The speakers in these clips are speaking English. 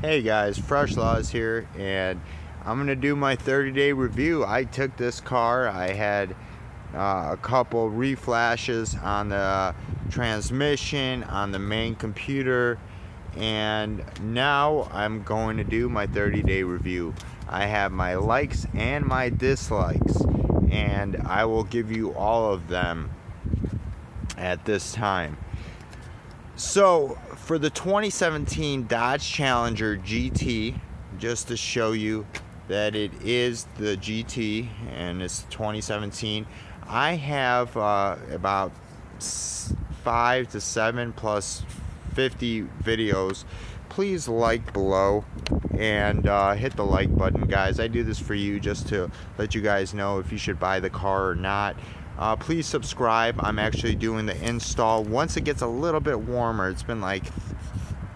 Hey guys, Fresh Laws here, and I'm gonna do my 30-day review. I took this car. I had a couple reflashes on the transmission, on the main computer, and now I'm going to do my 30-day review. I have my likes and my dislikes, and I will give you all of them at this time. So for the 2017 Dodge Challenger GT, just to show you that it is the GT and it's 2017, I have about 5 to 7 plus 50 videos. Please like below and hit the like button, guys. I do this for you just to let you guys know if you should buy the car or not. Please subscribe. I'm actually doing the install once it gets a little bit warmer. It's been like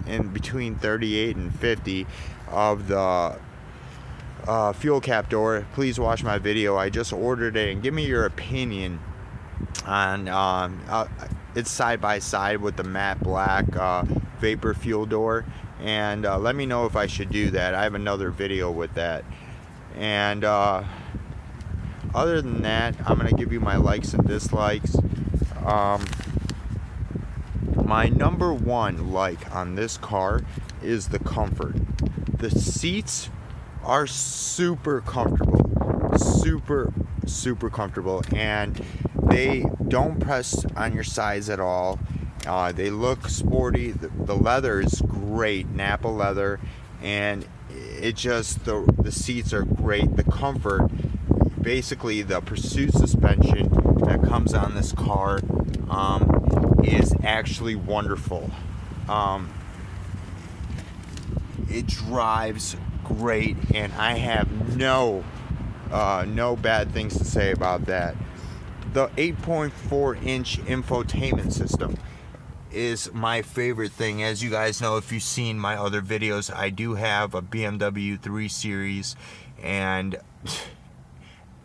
in between 38 and 50 of the fuel cap door. Please watch my video. I just ordered it, and give me your opinion on it's side by side with the matte black vapor fuel door, and let me know if I should do that. I have another video with that. And other than that, I'm going to give you my likes and dislikes. My number one like on this car is the comfort. The seats are super comfortable. Super comfortable. And they don't press on your sides at all. They look sporty. The leather is great, Napa leather. And it just, the seats are great. The comfort. Basically, the Pursuit suspension that comes on this car is actually wonderful. It drives great, and I have no bad things to say about that. The 8.4-inch infotainment system is my favorite thing. As you guys know, if you've seen my other videos, I do have a BMW 3 Series, and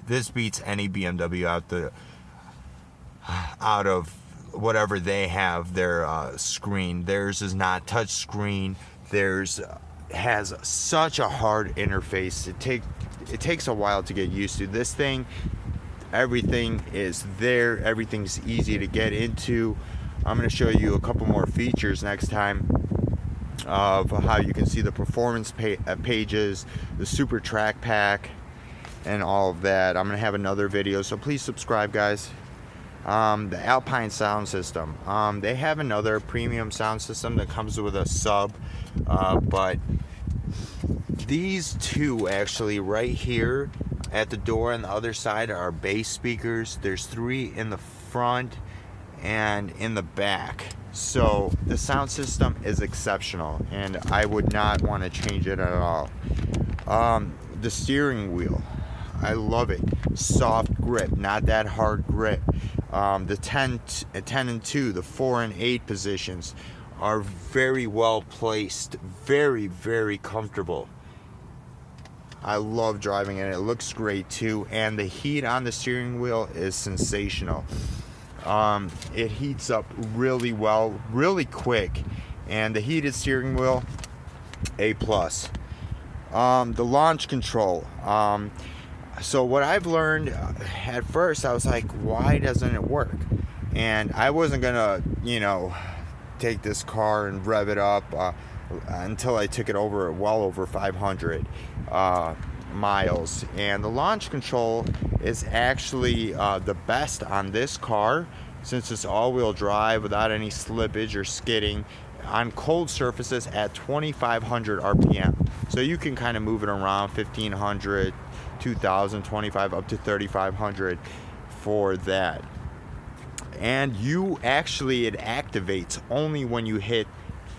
this beats any BMW out of whatever they have their screen. Theirs is not touch screen. Theirs has such a hard interface. It takes a while to get used to. This thing, everything is there. Everything's easy to get into. I'm going to show you a couple more features next time of how you can see the performance pages, the Super Track Pack, and all of that. I'm gonna have another video, so please subscribe, guys. The Alpine sound system, they have another premium sound system that comes with a sub, but these two actually right here at the door on the other side are bass speakers. There's 3 in the front and in the back, so the sound system is exceptional, and I would not want to change it at all. The steering wheel, I love it. Soft grip, not that hard grip. The 10 and 2, the 4 and 8 positions are very well placed. Very comfortable. I love driving it. It looks great too. And the heat on the steering wheel is sensational. It heats up really well, really quick. And the heated steering wheel, A+. The launch control. So what I've learned, at first I was like, why doesn't it work? And I wasn't gonna, take this car and rev it up until I took it well over 500 miles. And the launch control is actually the best on this car, since it's all-wheel drive without any slippage or skidding on cold surfaces at 2,500 RPM. So you can kind of move it around 1,500, 2,000, 25, up to 3,500 for that. And it activates only when you hit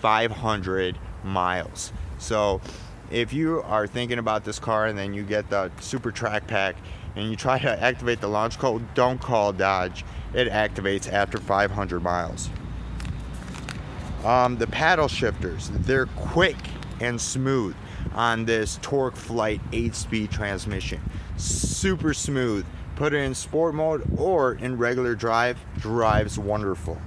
500 miles. So if you are thinking about this car and then you get the Super Track Pack and you try to activate the launch code, don't call Dodge. It activates after 500 miles. The paddle shifters, they're quick and smooth on this Torque Flight 8-speed transmission. Super smooth. Put it in sport mode or in regular drive, drives wonderful.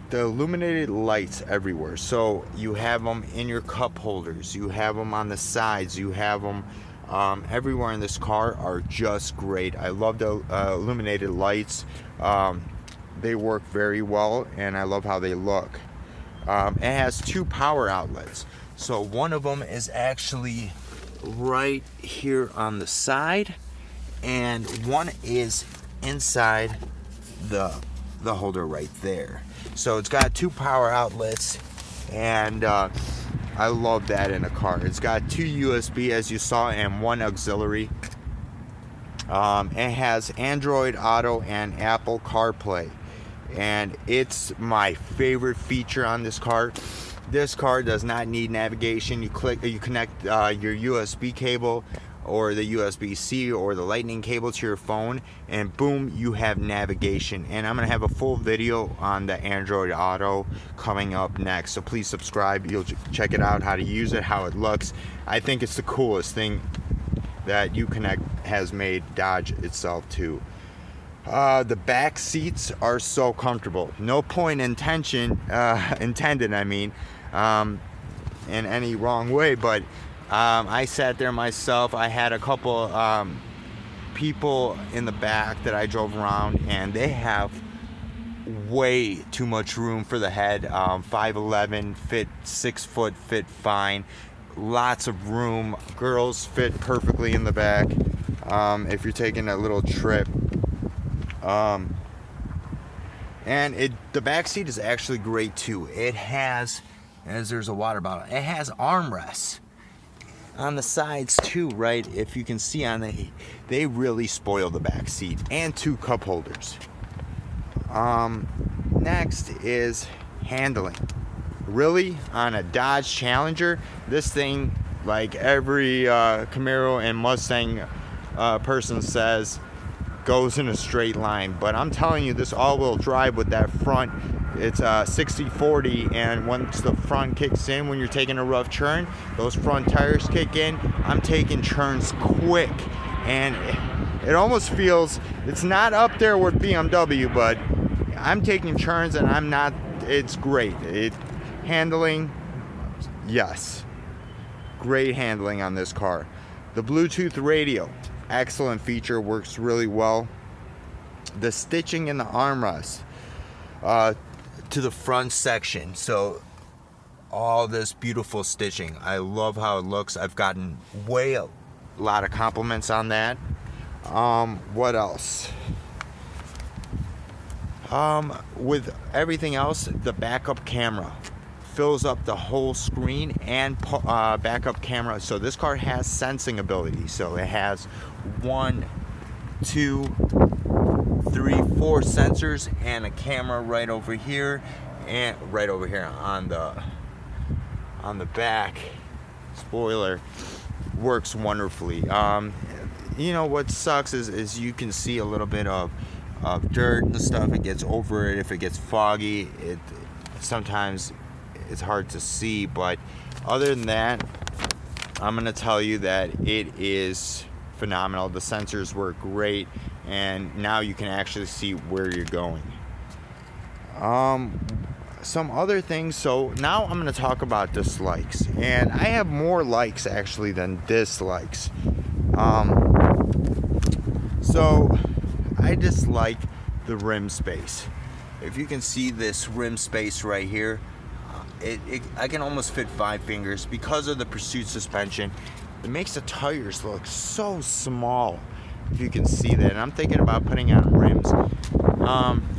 the illuminated lights everywhere. So you have them in your cup holders, you have them on the sides, you have them everywhere in this car are just great. I love the illuminated lights. They work very well, and I love how they look. It has 2 power outlets. So one of them is actually right here on the side, and one is inside the holder right there. So it's got 2 power outlets, and I love that in a car. It's got 2 USB, as you saw, and 1 auxiliary. It has Android Auto and Apple CarPlay, and it's my favorite feature on this car. This car does not need navigation. You connect your USB cable or the USB-C or the lightning cable to your phone, and boom, you have navigation. And I'm gonna have a full video on the Android Auto coming up next, so please subscribe. You'll check it out, how to use it, how it looks. I think it's the coolest thing that Uconnect has made Dodge itself to. The back seats are so comfortable. No point intended, I mean, in any wrong way, but I sat there myself. I had a couple people in the back that I drove around, and they have way too much room for the head. 5'11", fit 6 foot, fit fine. Lots of room. Girls fit perfectly in the back if you're taking a little trip. And the back seat is actually great too. It has, as there's a water bottle, it has armrests on the sides too, right? If you can see on they really spoil the back seat, and 2 cup holders. Next is handling. Really, on a Dodge Challenger, this thing, like every Camaro and Mustang person says, goes in a straight line. But I'm telling you, this all-wheel drive with that front, it's 60-40, and once the front kicks in, when you're taking a rough turn, those front tires kick in. I'm taking turns quick, and it almost feels, it's not up there with BMW, but I'm taking turns and I'm not, it's great. Handling, yes, great handling on this car. The Bluetooth radio, excellent feature, works really well. The stitching in the armrest to the front section, so all this beautiful stitching. I love how it looks. I've gotten a lot of compliments on that. What else? With everything else, the backup camera fills up the whole screen, and backup camera. So this car has sensing ability. So it has 1, 2, 3, 4 sensors, and a camera right over here, and right over here on the back. Spoiler, works wonderfully. You know what sucks is you can see a little bit of dirt and stuff. It gets over it if it gets foggy. Sometimes it's hard to see, but other than that, I'm gonna tell you that it is phenomenal. The sensors work great, and now you can actually see where you're going. Some other things. So now I'm gonna talk about dislikes, and I have more likes actually than dislikes. So I dislike the rim space. If you can see this rim space right here, I can almost fit 5 fingers because of the Pursuit suspension. It makes the tires look so small, if you can see that. And I'm thinking about putting on rims.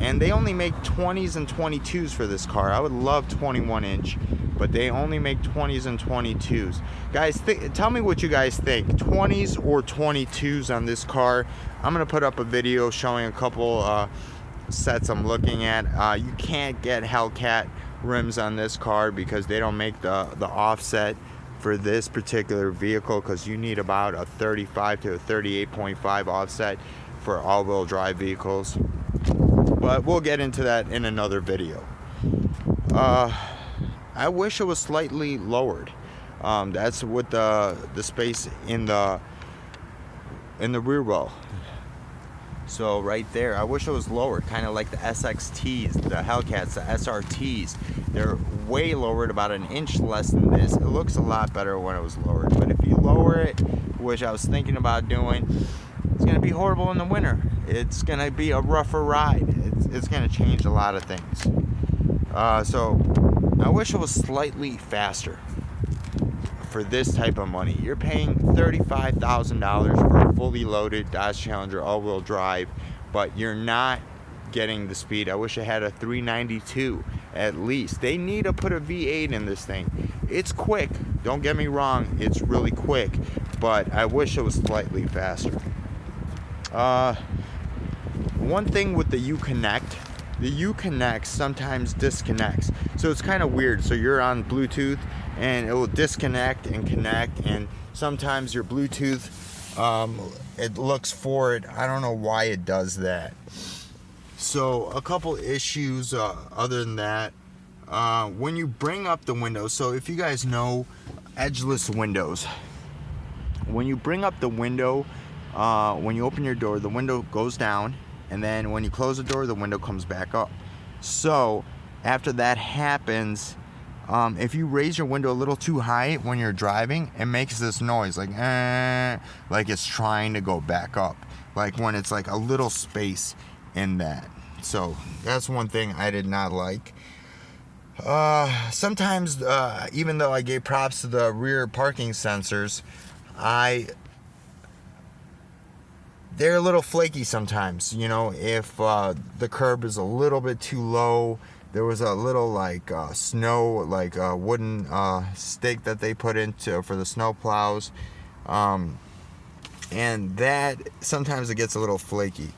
And they only make 20s and 22s for this car. I would love 21 inch, but they only make 20s and 22s. Guys, tell me what you guys think. 20s or 22s on this car. I'm gonna put up a video showing a couple sets I'm looking at. You can't get Hellcat rims on this car because they don't make the offset for this particular vehicle, because you need about a 35 to a 38.5 offset for all-wheel drive vehicles. But we'll get into that in another video. I wish it was slightly lowered. That's with the space in the rear wheel. So right there, I wish it was lowered, kind of like the SXTs, the Hellcats, the SRTs. They're way lowered, about an inch less than this. It looks a lot better when it was lowered, but if you lower it, which I was thinking about doing, it's going to be horrible in the winter. It's going to be a rougher ride. It's going to change a lot of things. So I wish it was slightly faster for this type of money. You're paying $35,000 for a fully loaded Dodge Challenger all-wheel drive, but you're not getting the speed. I wish it had a 392 at least. They need to put a V8 in this thing. It's quick, don't get me wrong, it's really quick, but I wish it was slightly faster. One thing with the Uconnect, the Uconnect sometimes disconnects, so it's kind of weird. So you're on Bluetooth and it will disconnect and connect, and sometimes your Bluetooth, it looks for it. I don't know why it does that. So a couple issues other than that, when you bring up the window, so if you guys know edgeless windows, when you bring up the window, when you open your door, the window goes down, and then when you close the door, the window comes back up. So after that happens, if you raise your window a little too high when you're driving, it makes this noise like it's trying to go back up, like when it's like a little space in that. So that's one thing I did not like. Sometimes, even though I gave props to the rear parking sensors, they're a little flaky sometimes. You know, if the curb is a little bit too low, there was a little like snow, like a wooden stake that they put into for the snow plows, and that sometimes it gets a little flaky.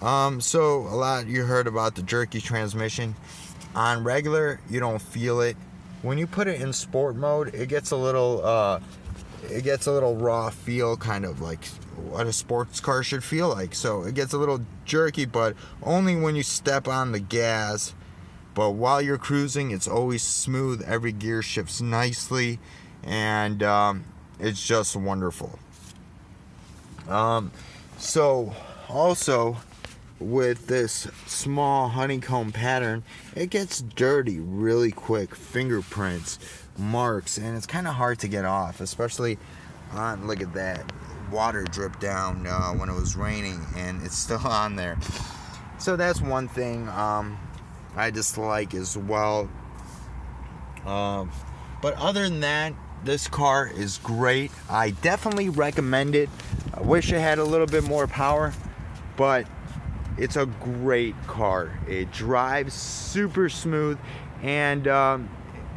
So a lot, you heard about the jerky transmission. On regular, you don't feel it. When you put it in sport mode, it gets a little raw feel, kind of like what a sports car should feel like. So it gets a little jerky, but only when you step on the gas. But while you're cruising, it's always smooth. Every gear shifts nicely, and it's just wonderful. So also, with this small honeycomb pattern, it gets dirty really quick. Fingerprints, marks, and it's kind of hard to get off, especially on, look at that, water dripped down when it was raining, and it's still on there. So that's one thing I dislike as well. But other than that, this car is great. I definitely recommend it. I wish it had a little bit more power, but it's a great car. It drives super smooth, and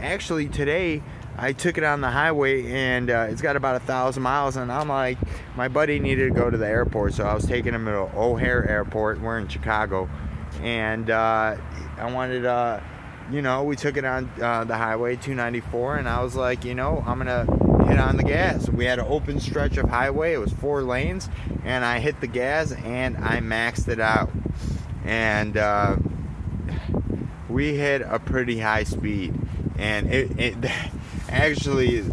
actually today I took it on the highway, and it's got about 1,000 miles, and I'm like, my buddy needed to go to the airport, so I was taking him to O'Hare Airport. We're in Chicago, and I wanted we took it on the highway 294, and I was like, I'm gonna hit on the gas. We had an open stretch of highway. It was 4 lanes, and I hit the gas and I maxed it out, and we hit a pretty high speed, and it actually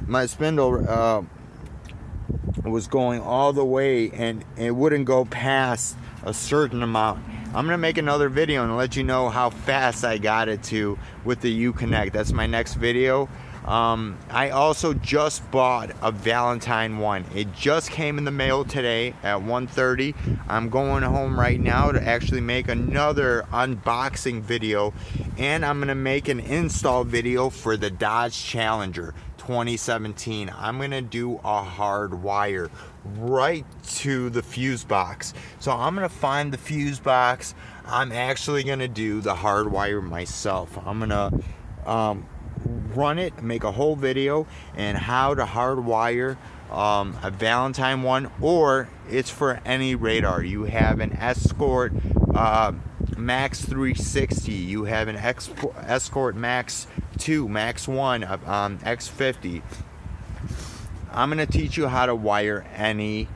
my spindle was going all the way, and it wouldn't go past a certain amount. I'm gonna make another video and let you know how fast I got it to with the Uconnect. That's my next video. I also just bought a Valentine one. It just came in the mail today at 1:30. I'm going home right now to actually make another unboxing video, and I'm gonna make an install video for the Dodge Challenger 2017. I'm gonna do a hard wire right to the fuse box. So I'm gonna find the fuse box. I'm actually gonna do the hard wire myself. I'm gonna run it, make a whole video and how to hardwire a Valentine one, or it's for any radar. You have an Escort Max 360, you have an Escort Max 2, Max 1, X50. I'm going to teach you how to wire any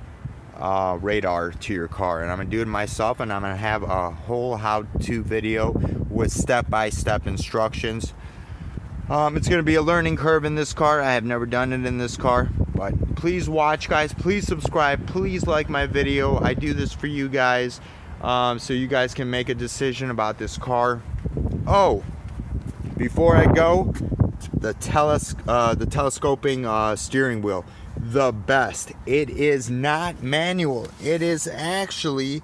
radar to your car, and I'm going to do it myself, and I'm going to have a whole how-to video with step-by-step instructions. It's going to be a learning curve in this car. I have never done it in this car, But please watch, guys. Please subscribe. Please like my video. I do this for you guys, so you guys can make a decision about this car. Oh, before I go, the telescoping steering wheel, the best. It is not manual. It is actually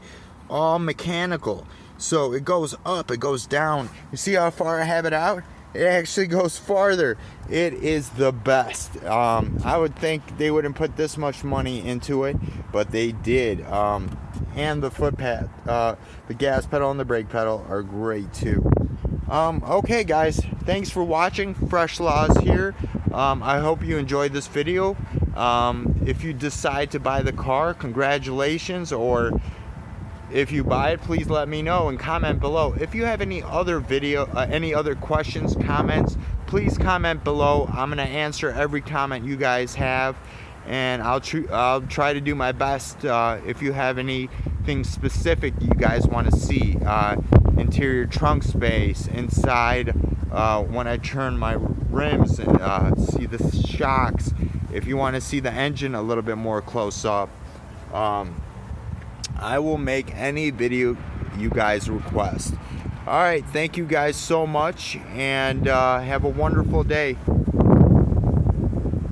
all mechanical. So it goes up, it goes down. You see how far I have it out? It actually goes farther. It is the best. I would think they wouldn't put this much money into it, but they did. And the foot pad, the gas pedal and the brake pedal are great too. Okay guys, thanks for watching. Fresh Laws here. I hope you enjoyed this video. If you decide to buy the car, congratulations, or if you buy it, please let me know and comment below. If you have any other any other questions, comments, please comment below. I'm gonna answer every comment you guys have, and I'll try to do my best. If you have anything specific you guys want to see, interior trunk space, inside when I turn my rims, and see the shocks. If you want to see the engine a little bit more close up, I will make any video you guys request. Alright, thank you guys so much, and have a wonderful day.